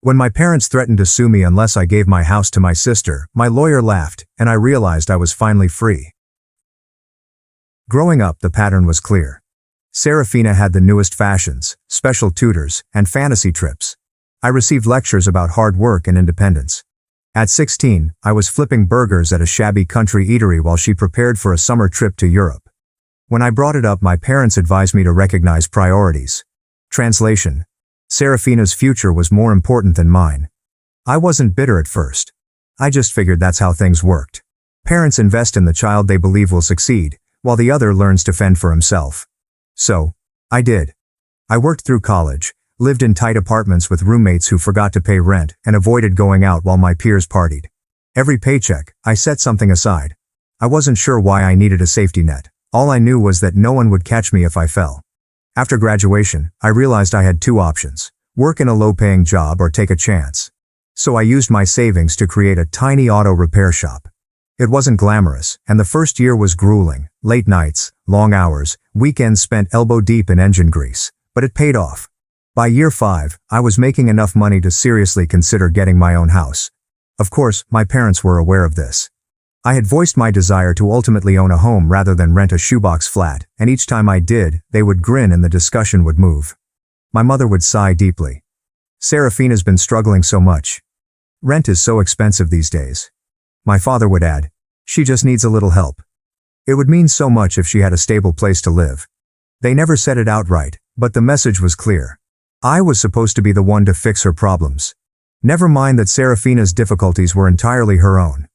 When my parents threatened to sue me unless I gave my house to my sister, my lawyer laughed, and I realized I was finally free. Growing up, the pattern was clear. Serafina had the newest fashions, special tutors, and fantasy trips. I received lectures about hard work and independence. At 16, I was flipping burgers at a shabby country eatery while she prepared for a summer trip to Europe. When I brought it up, my parents advised me to recognize priorities. Translation: Serafina's future was more important than mine. I wasn't bitter at first. I just figured that's how things worked. Parents invest in the child they believe will succeed, while the other learns to fend for himself. So, I did. I worked through college, lived in tight apartments with roommates who forgot to pay rent, and avoided going out while my peers partied. Every paycheck, I set something aside. I wasn't sure why I needed a safety net. All I knew was that no one would catch me if I fell. After graduation, I realized I had two options: work in a low-paying job or take a chance. So I used my savings to create a tiny auto repair shop. It wasn't glamorous, and the first year was grueling: late nights, long hours, weekends spent elbow-deep in engine grease. But it paid off. By year 5, I was making enough money to seriously consider getting my own house. Of course, my parents were aware of this. I had voiced my desire to ultimately own a home rather than rent a shoebox flat, and each time I did, they would grin and the discussion would move. My mother would sigh deeply. "Serafina's been struggling so much. Rent is so expensive these days." My father would add, "She just needs a little help." It would mean so much if she had a stable place to live. They never said it outright, but the message was clear. I was supposed to be the one to fix her problems. Never mind that Serafina's difficulties were entirely her own.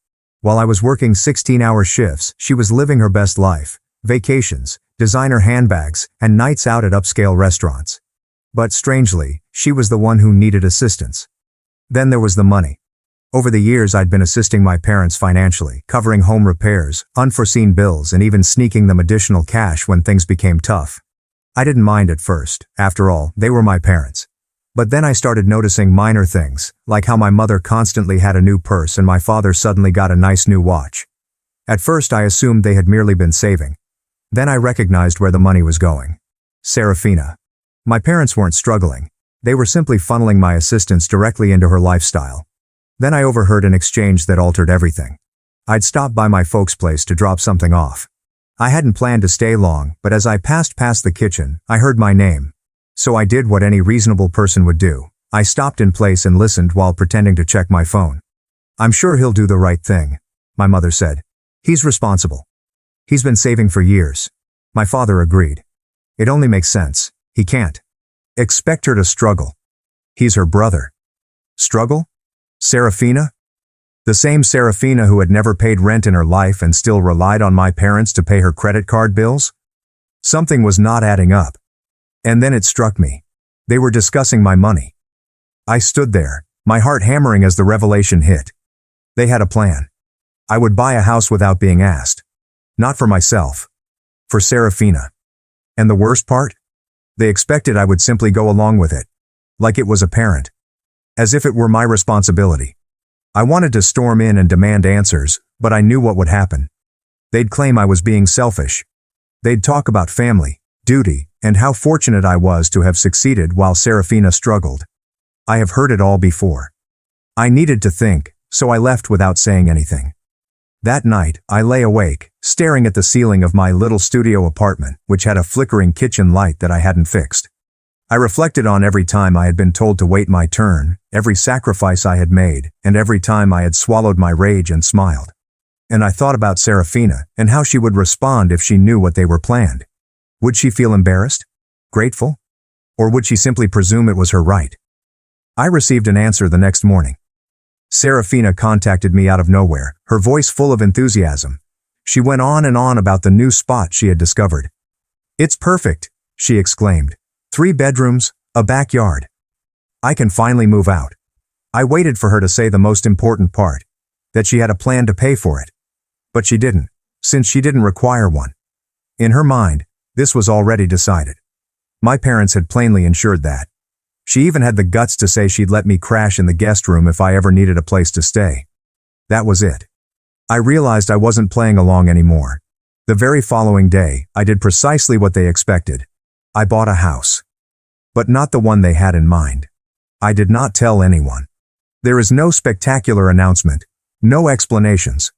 While I was working 16-hour shifts, she was living her best life: vacations, designer handbags, and nights out at upscale restaurants. But strangely, she was the one who needed assistance. Then there was the money. Over the years, I'd been assisting my parents financially, covering home repairs, unforeseen bills, and even sneaking them additional cash when things became tough. I didn't mind at first. After all, they were my parents. But then I started noticing minor things, like how my mother constantly had a new purse and my father suddenly got a nice new watch. At first I assumed they had merely been saving. Then I recognized where the money was going. Serafina. My parents weren't struggling. They were simply funneling my assistance directly into her lifestyle. Then I overheard an exchange that altered everything. I'd stopped by my folks' place to drop something off. I hadn't planned to stay long, but as I passed past the kitchen, I heard my name. So I did what any reasonable person would do. I stopped in place and listened while pretending to check my phone. "I'm sure he'll do the right thing," my mother said. "He's responsible. He's been saving for years." My father agreed. "It only makes sense. He can't expect her to struggle. He's her brother." Struggle? Serafina? The same Serafina who had never paid rent in her life and still relied on my parents to pay her credit card bills? Something was not adding up. And then it struck me. They were discussing my money. I stood there, my heart hammering as the revelation hit. They had a plan. I would buy a house without being asked. Not for myself. For Serafina. And the worst part? They expected I would simply go along with it. Like it was apparent. As if it were my responsibility. I wanted to storm in and demand answers, but I knew what would happen. They'd claim I was being selfish. They'd talk about family, duty, and how fortunate I was to have succeeded while Serafina struggled. I have heard it all before. I needed to think, so I left without saying anything. That night, I lay awake, staring at the ceiling of my little studio apartment, which had a flickering kitchen light that I hadn't fixed. I reflected on every time I had been told to wait my turn, every sacrifice I had made, and every time I had swallowed my rage and smiled. And I thought about Serafina, and how she would respond if she knew what they were planned. Would she feel embarrassed? Grateful? Or would she simply presume it was her right? I received an answer the next morning. Serafina contacted me out of nowhere, her voice full of enthusiasm. She went on and on about the new spot she had discovered. "It's perfect," she exclaimed. 3 bedrooms, a backyard. I can finally move out. I waited for her to say the most important part, that she had a plan to pay for it. But she didn't, since she didn't require one. In her mind, this was already decided. My parents had plainly ensured that. She even had the guts to say she'd let me crash in the guest room if I ever needed a place to stay. That was it. I realized I wasn't playing along anymore. The very following day, I did precisely what they expected. I bought a house. But not the one they had in mind. I did not tell anyone. There is no spectacular announcement, no explanations.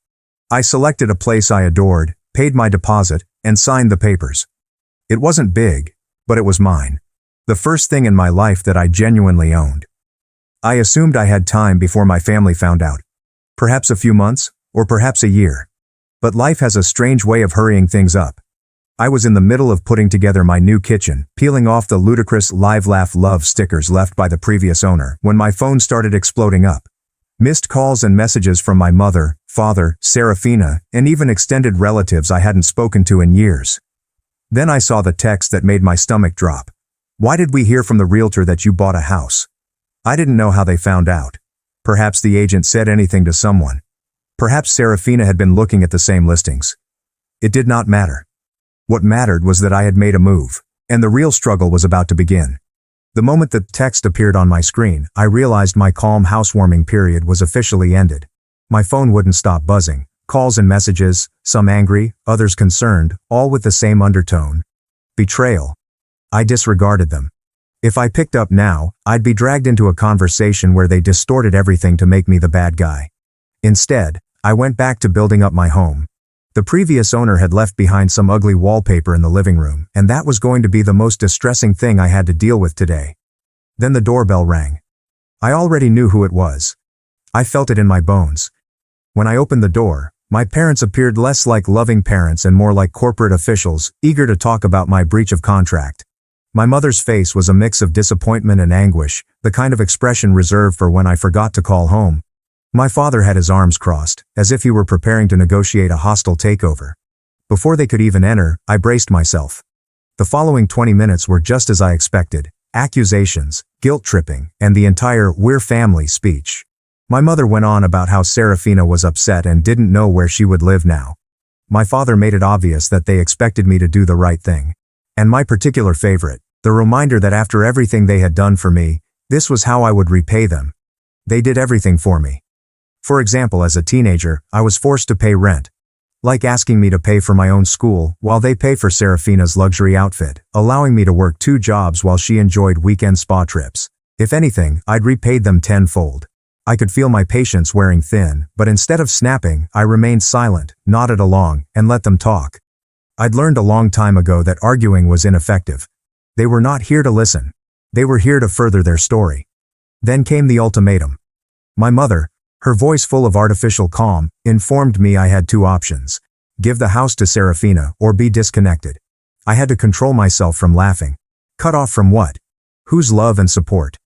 I selected a place I adored, paid my deposit, and signed the papers. It wasn't big, but it was mine. The first thing in my life that I genuinely owned. I assumed I had time before my family found out. Perhaps a few months, or perhaps a year. But life has a strange way of hurrying things up. I was in the middle of putting together my new kitchen, peeling off the ludicrous Live Laugh Love stickers left by the previous owner, when my phone started exploding up. Missed calls and messages from my mother, father, Serafina, and even extended relatives I hadn't spoken to in years. Then I saw the text that made my stomach drop. Why did we hear from the realtor that you bought a house? I didn't know how they found out. Perhaps the agent said anything to someone. Perhaps Serafina had been looking at the same listings. It did not matter. What mattered was that I had made a move, and the real struggle was about to begin. The moment the text appeared on my screen, I realized my calm housewarming period was officially ended. My phone wouldn't stop buzzing, calls and messages, some angry, others concerned, all with the same undertone. Betrayal. I disregarded them. If I picked up now, I'd be dragged into a conversation where they distorted everything to make me the bad guy. Instead, I went back to building up my home. The previous owner had left behind some ugly wallpaper in the living room, and that was going to be the most distressing thing I had to deal with today. Then the doorbell rang. I already knew who it was. I felt it in my bones. When I opened the door, my parents appeared less like loving parents and more like corporate officials, eager to talk about my breach of contract. My mother's face was a mix of disappointment and anguish, the kind of expression reserved for when I forgot to call home. My father had his arms crossed, as if he were preparing to negotiate a hostile takeover. Before they could even enter, I braced myself. The following 20 minutes were just as I expected: accusations, guilt-tripping, and the entire "we're family" speech. My mother went on about how Serafina was upset and didn't know where she would live now. My father made it obvious that they expected me to do the right thing. And my particular favorite, the reminder that after everything they had done for me, this was how I would repay them. They did everything for me. For example, as a teenager, I was forced to pay rent. Like asking me to pay for my own school, while they pay for Serafina's luxury outfit, allowing me to work 2 jobs while she enjoyed weekend spa trips. If anything, I'd repaid them tenfold. I could feel my patience wearing thin, but instead of snapping, I remained silent, nodded along, and let them talk. I'd learned a long time ago that arguing was ineffective. They were not here to listen. They were here to further their story. Then came the ultimatum. My mother, her voice full of artificial calm, informed me I had 2 options: give the house to Serafina or be disconnected. I had to control myself from laughing. Cut off from what? Whose love and support?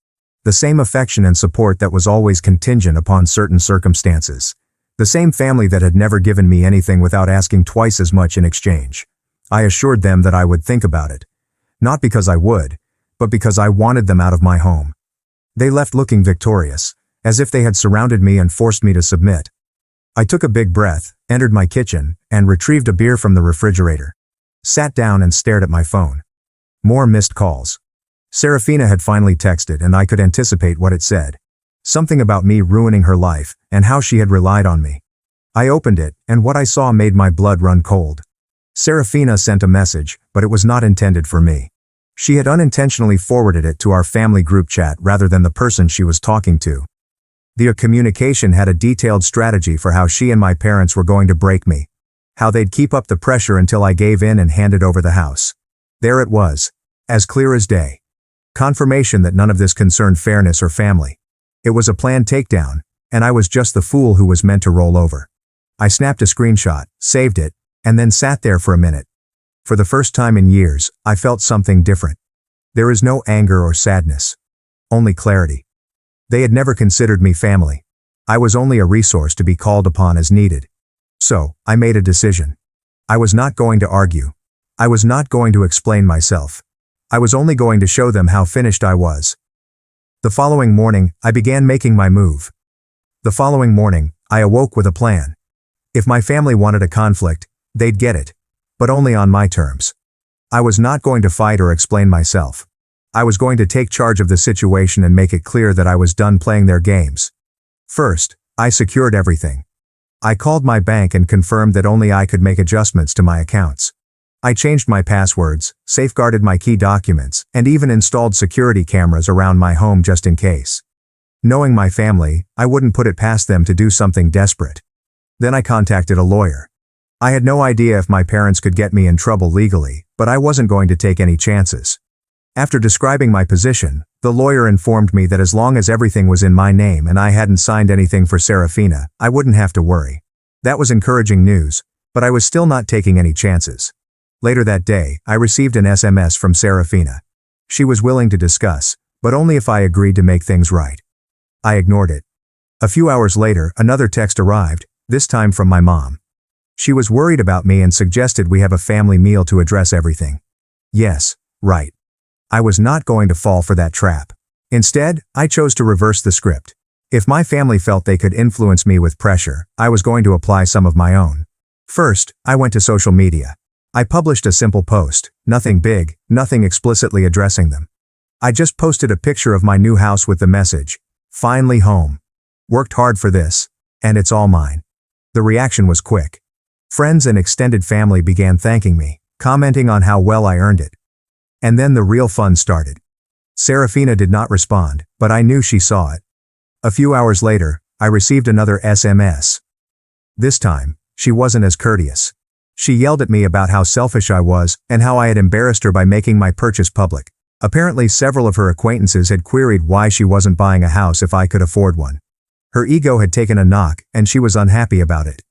The same affection and support that was always contingent upon certain circumstances. The same family that had never given me anything without asking twice as much in exchange. I assured them that I would think about it. Not because I would, but because I wanted them out of my home. They left looking victorious, as if they had surrounded me and forced me to submit. I took a big breath, entered my kitchen, and retrieved a beer from the refrigerator. Sat down and stared at my phone. More missed calls. Serafina had finally texted, and I could anticipate what it said. Something about me ruining her life, and how she had relied on me. I opened it, and what I saw made my blood run cold. Serafina sent a message, but it was not intended for me. She had unintentionally forwarded it to our family group chat rather than the person she was talking to. The communication had a detailed strategy for how she and my parents were going to break me. How they'd keep up the pressure until I gave in and handed over the house. There it was. As clear as day. Confirmation that none of this concerned fairness or family. It was a planned takedown, and I was just the fool who was meant to roll over. I snapped a screenshot, saved it, and then sat there for a minute. For the first time in years, I felt something different. There is no anger or sadness. Only clarity. They had never considered me family. I was only a resource to be called upon as needed. So, I made a decision. I was not going to argue. I was not going to explain myself. I was only going to show them how finished I was. The following morning, I began making my move. The following morning, I awoke with a plan. If my family wanted a conflict, they'd get it. But only on my terms. I was not going to fight or explain myself. I was going to take charge of the situation and make it clear that I was done playing their games. First, I secured everything. I called my bank and confirmed that only I could make adjustments to my accounts. I changed my passwords, safeguarded my key documents, and even installed security cameras around my home just in case. Knowing my family, I wouldn't put it past them to do something desperate. Then I contacted a lawyer. I had no idea if my parents could get me in trouble legally, but I wasn't going to take any chances. After describing my position, the lawyer informed me that as long as everything was in my name and I hadn't signed anything for Serafina, I wouldn't have to worry. That was encouraging news, but I was still not taking any chances. Later that day, I received an SMS from Serafina. She was willing to discuss, but only if I agreed to make things right. I ignored it. A few hours later, another text arrived, this time from my mom. She was worried about me and suggested we have a family meal to address everything. Yes, right. I was not going to fall for that trap. Instead, I chose to reverse the script. If my family felt they could influence me with pressure, I was going to apply some of my own. First, I went to social media. I published a simple post, nothing big, nothing explicitly addressing them. I just posted a picture of my new house with the message, "Finally home. Worked hard for this, and it's all mine." The reaction was quick. Friends and extended family began thanking me, commenting on how well I earned it. And then the real fun started. Serafina did not respond, but I knew she saw it. A few hours later, I received another SMS. This time, she wasn't as courteous. She yelled at me about how selfish I was and how I had embarrassed her by making my purchase public. Apparently, several of her acquaintances had queried why she wasn't buying a house if I could afford one. Her ego had taken a knock, and she was unhappy about it.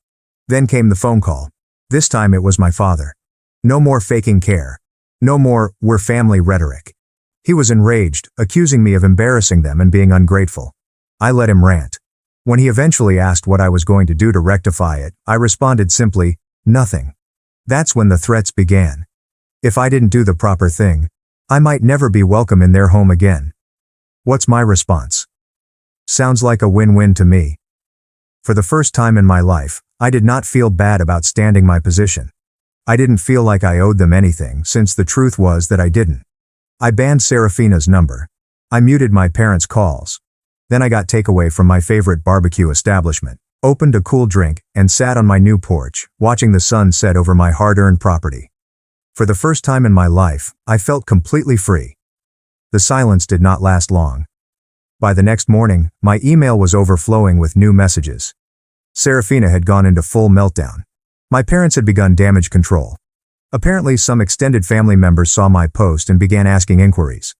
Then came the phone call. This time it was my father. No more faking care. No more, "we're family" rhetoric. He was enraged, accusing me of embarrassing them and being ungrateful. I let him rant. When he eventually asked what I was going to do to rectify it, I responded simply, "Nothing." That's when the threats began. If I didn't do the proper thing, I might never be welcome in their home again. What's my response? Sounds like a win-win to me. For the first time in my life, I did not feel bad about standing my position. I didn't feel like I owed them anything, since the truth was that I didn't. I banned Serafina's number. I muted my parents' calls. Then I got takeaway from my favorite barbecue establishment, opened a cool drink, and sat on my new porch, watching the sun set over my hard-earned property. For the first time in my life, I felt completely free. The silence did not last long. By the next morning, my email was overflowing with new messages. Serafina had gone into full meltdown. My parents had begun damage control. Apparently, some extended family members saw my post and began asking inquiries.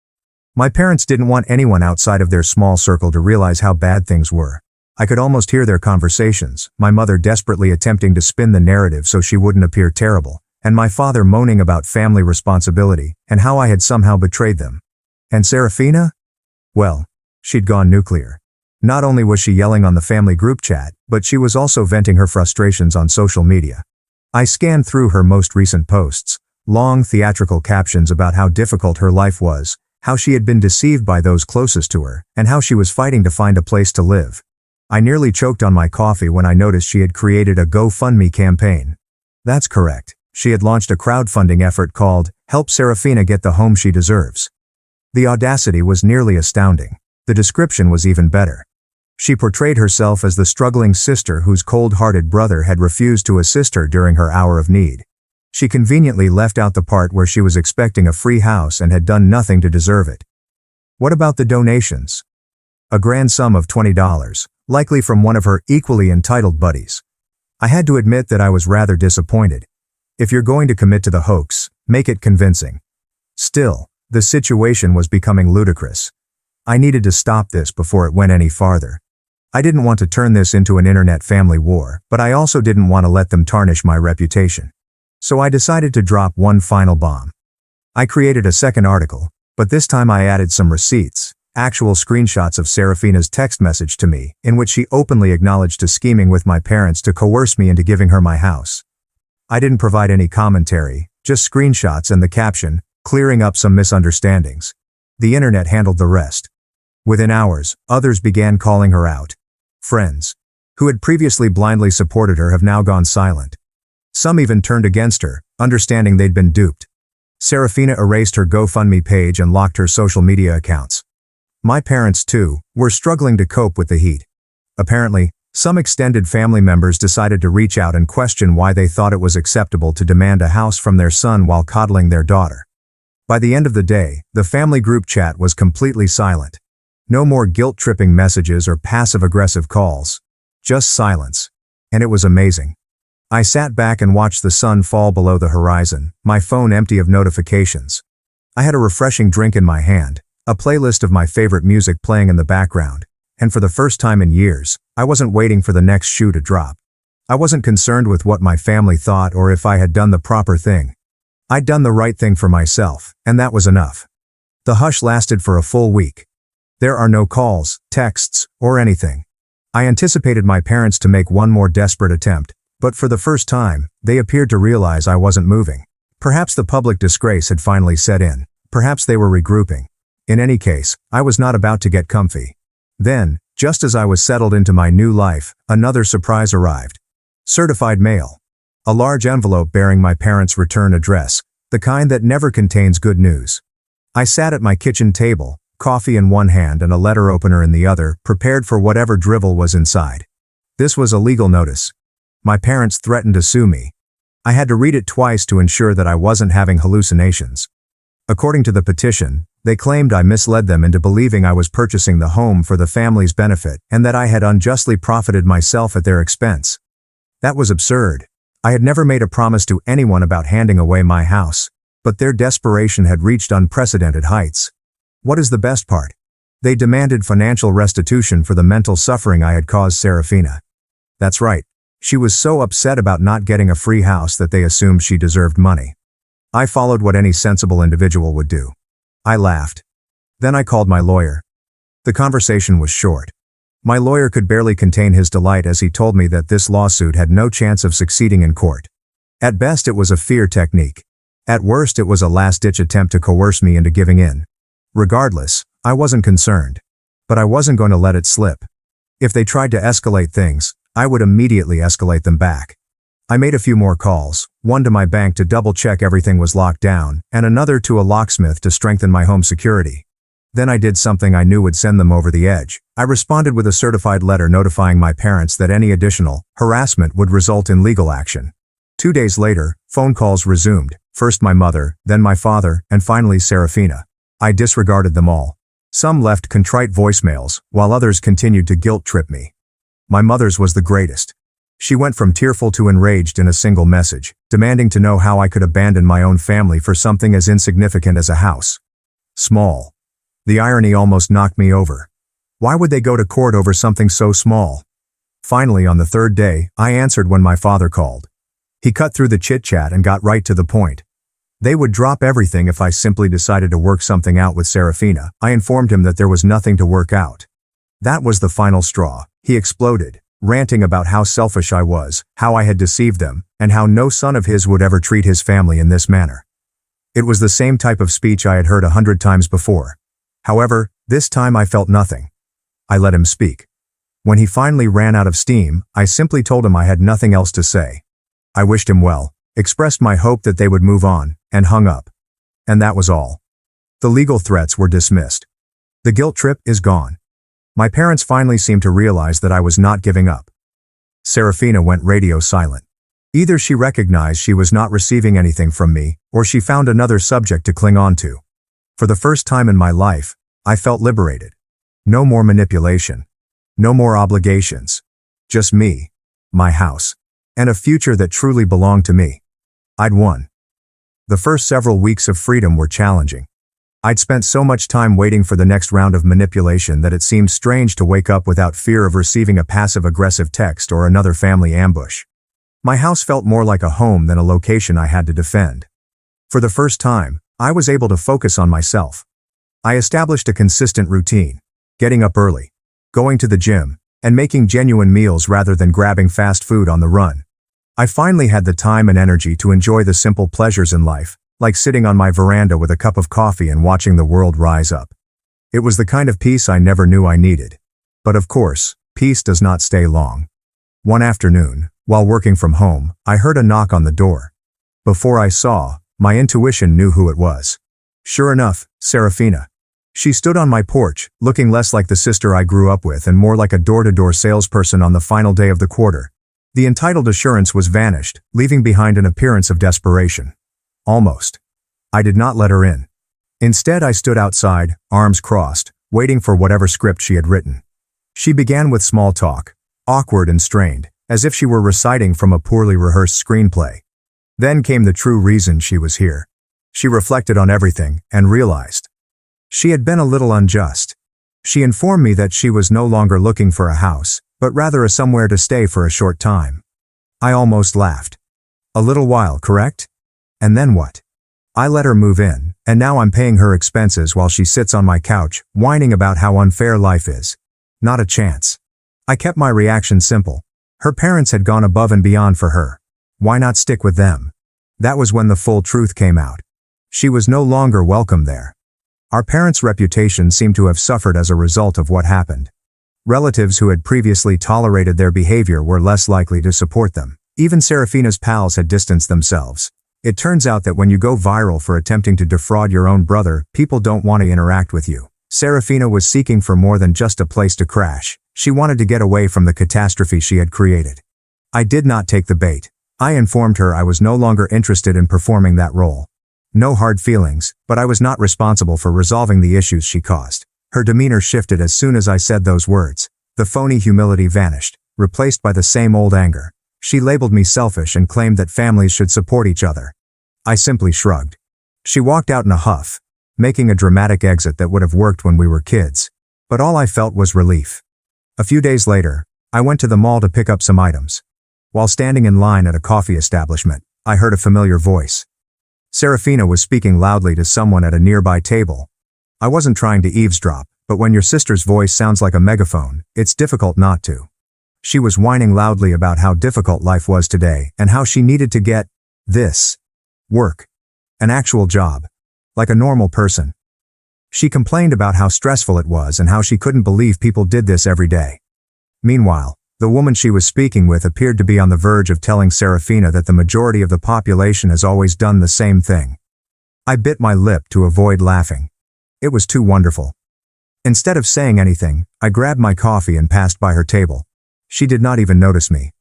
My parents didn't want anyone outside of their small circle to realize how bad things were. I could almost hear their conversations, my mother desperately attempting to spin the narrative so she wouldn't appear terrible, and my father moaning about family responsibility and how I had somehow betrayed them. And Serafina? Well, she'd gone nuclear. Not only was she yelling on the family group chat, but she was also venting her frustrations on social media. I scanned through her most recent posts, long theatrical captions about how difficult her life was, how she had been deceived by those closest to her, and how she was fighting to find a place to live. I nearly choked on my coffee when I noticed she had created a GoFundMe campaign. That's correct. She had launched a crowdfunding effort called "Help Serafina Get the Home She Deserves." The audacity was nearly astounding. The description was even better. She portrayed herself as the struggling sister whose cold-hearted brother had refused to assist her during her hour of need. She conveniently left out the part where she was expecting a free house and had done nothing to deserve it. What about the donations? A grand sum of $20, likely from one of her equally entitled buddies. I had to admit that I was rather disappointed. If you're going to commit to the hoax, make it convincing. Still, the situation was becoming ludicrous. I needed to stop this before it went any farther. I didn't want to turn this into an internet family war, but I also didn't want to let them tarnish my reputation. So I decided to drop one final bomb. I created a second article, but this time I added some receipts, actual screenshots of Serafina's text message to me, in which she openly acknowledged to scheming with my parents to coerce me into giving her my house. I didn't provide any commentary, just screenshots and the caption, "Clearing up some misunderstandings." The internet handled the rest. Within hours, others began calling her out. Friends who had previously blindly supported her have now gone silent. Some even turned against her, understanding they'd been duped. Serafina erased her GoFundMe page and locked her social media accounts. My parents, too, were struggling to cope with the heat. Apparently, Some extended family members decided to reach out and question why they thought it was acceptable to demand a house from their son while coddling their daughter. By the end of the day, the family group chat was completely silent. No more guilt-tripping messages or passive-aggressive calls. Just silence. And it was amazing. I sat back and watched the sun fall below the horizon, my phone empty of notifications. I had a refreshing drink in my hand, a playlist of my favorite music playing in the background, and for the first time in years, I wasn't waiting for the next shoe to drop. I wasn't concerned with what my family thought or if I had done the proper thing. I'd done the right thing for myself, and that was enough. The hush lasted for a full week. There are no calls, texts, or anything. I anticipated my parents to make one more desperate attempt, but for the first time, they appeared to realize I wasn't moving. Perhaps the public disgrace had finally set in. Perhaps they were regrouping. In any case, I was not about to get comfy. Then, just as I was settled into my new life, another surprise arrived. Certified mail. A large envelope bearing my parents' return address, the kind that never contains good news. I sat at my kitchen table, coffee in one hand and a letter opener in the other, prepared for whatever drivel was inside. This was a legal notice. My parents threatened to sue me. I had to read it twice to ensure that I wasn't having hallucinations. According to the petition, they claimed I misled them into believing I was purchasing the home for the family's benefit and that I had unjustly profited myself at their expense. That was absurd. I had never made a promise to anyone about handing away my house, but their desperation had reached unprecedented heights. What is the best part? They demanded financial restitution for the mental suffering I had caused Serafina. That's right. She was so upset about not getting a free house that they assumed she deserved money. I followed what any sensible individual would do. I laughed. Then I called my lawyer. The conversation was short. My lawyer could barely contain his delight as he told me that this lawsuit had no chance of succeeding in court. At best it was a fear technique. At worst it was a last-ditch attempt to coerce me into giving in. Regardless, I wasn't concerned. But I wasn't going to let it slip. If they tried to escalate things, I would immediately escalate them back. I made a few more calls, one to my bank to double-check everything was locked down, and another to a locksmith to strengthen my home security. Then I did something I knew would send them over the edge. I responded with a certified letter notifying my parents that any additional harassment would result in legal action. 2 days later, phone calls resumed, first my mother, then my father, and finally Serafina. I disregarded them all. Some left contrite voicemails, while others continued to guilt-trip me. My mother's was the greatest. She went from tearful to enraged in a single message, demanding to know how I could abandon my own family for something as insignificant as a house. Small. The irony almost knocked me over. Why would they go to court over something so small? Finally, on the third day, I answered when my father called. He cut through the chit-chat and got right to the point. They would drop everything if I simply decided to work something out with Serafina. I informed him that there was nothing to work out. That was the final straw. He exploded, ranting about how selfish I was, how I had deceived them, and how no son of his would ever treat his family in this manner. It was the same type of speech I had heard 100 times before. However, this time I felt nothing. I let him speak. When he finally ran out of steam, I simply told him I had nothing else to say. I wished him well, expressed my hope that they would move on, and hung up. And that was all. The legal threats were dismissed. The guilt trip is gone. My parents finally seemed to realize that I was not giving up. Serafina went radio silent. Either she recognized she was not receiving anything from me, or she found another subject to cling on to. For the first time in my life, I felt liberated. No more manipulation. No more obligations. Just me, my house, and a future that truly belonged to me. I'd won. The first several weeks of freedom were challenging. I'd spent so much time waiting for the next round of manipulation that it seemed strange to wake up without fear of receiving a passive-aggressive text or another family ambush. My house felt more like a home than a location I had to defend. For the first time, I was able to focus on myself. I established a consistent routine, getting up early, going to the gym, and making genuine meals rather than grabbing fast food on the run. I finally had the time and energy to enjoy the simple pleasures in life, like sitting on my veranda with a cup of coffee and watching the world rise up. It was the kind of peace I never knew I needed. But of course, peace does not stay long. One afternoon, while working from home, I heard a knock on the door. Before I saw, my intuition knew who it was. Sure enough, Serafina. She stood on my porch, looking less like the sister I grew up with and more like a door-to-door salesperson on the final day of the quarter. The entitled assurance was vanished, leaving behind an appearance of desperation. Almost. I did not let her in. Instead, I stood outside, arms crossed, waiting for whatever script she had written. She began with small talk, awkward and strained, as if she were reciting from a poorly rehearsed screenplay. Then came the true reason she was here. She reflected on everything and realized she had been a little unjust. She informed me that she was no longer looking for a house, but rather a somewhere to stay for a short time. I almost laughed. A little while, correct? And then what? I let her move in, and now I'm paying her expenses while she sits on my couch, whining about how unfair life is. Not a chance. I kept my reaction simple. Her parents had gone above and beyond for her. Why not stick with them? That was when the full truth came out. She was no longer welcome there. Our parents' reputation seemed to have suffered as a result of what happened. Relatives who had previously tolerated their behavior were less likely to support them. Even Serafina's pals had distanced themselves. It turns out that when you go viral for attempting to defraud your own brother, people don't want to interact with you. Serafina was seeking for more than just a place to crash. She wanted to get away from the catastrophe she had created. I did not take the bait. I informed her I was no longer interested in performing that role. No hard feelings, but I was not responsible for resolving the issues she caused. Her demeanor shifted as soon as I said those words. The phony humility vanished, replaced by the same old anger. She labeled me selfish and claimed that families should support each other. I simply shrugged. She walked out in a huff, making a dramatic exit that would have worked when we were kids. But all I felt was relief. A few days later, I went to the mall to pick up some items. While standing in line at a coffee establishment, I heard a familiar voice. Serafina was speaking loudly to someone at a nearby table. I wasn't trying to eavesdrop, but when your sister's voice sounds like a megaphone, it's difficult not to. She was whining loudly about how difficult life was today and how she needed to get this work. An actual job. Like a normal person. She complained about how stressful it was and how she couldn't believe people did this every day. Meanwhile, the woman she was speaking with appeared to be on the verge of telling Serafina that the majority of the population has always done the same thing. I bit my lip to avoid laughing. It was too wonderful. Instead of saying anything, I grabbed my coffee and passed by her table. She did not even notice me.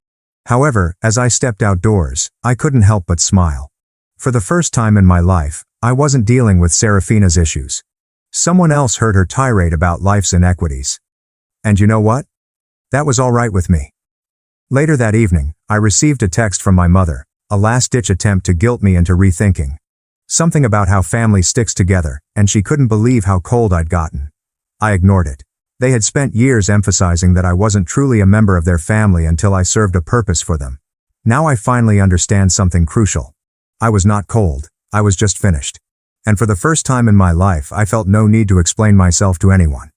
However, as I stepped outdoors, I couldn't help but smile. For the first time in my life, I wasn't dealing with Serafina's issues. Someone else heard her tirade about life's inequities. And you know what? That was all right with me. Later that evening, I received a text from my mother, a last-ditch attempt to guilt me into rethinking. Something about how family sticks together, and she couldn't believe how cold I'd gotten. I ignored it. They had spent years emphasizing that I wasn't truly a member of their family until I served a purpose for them. Now I finally understand something crucial. I was not cold, I was just finished. And for the first time in my life, I felt no need to explain myself to anyone.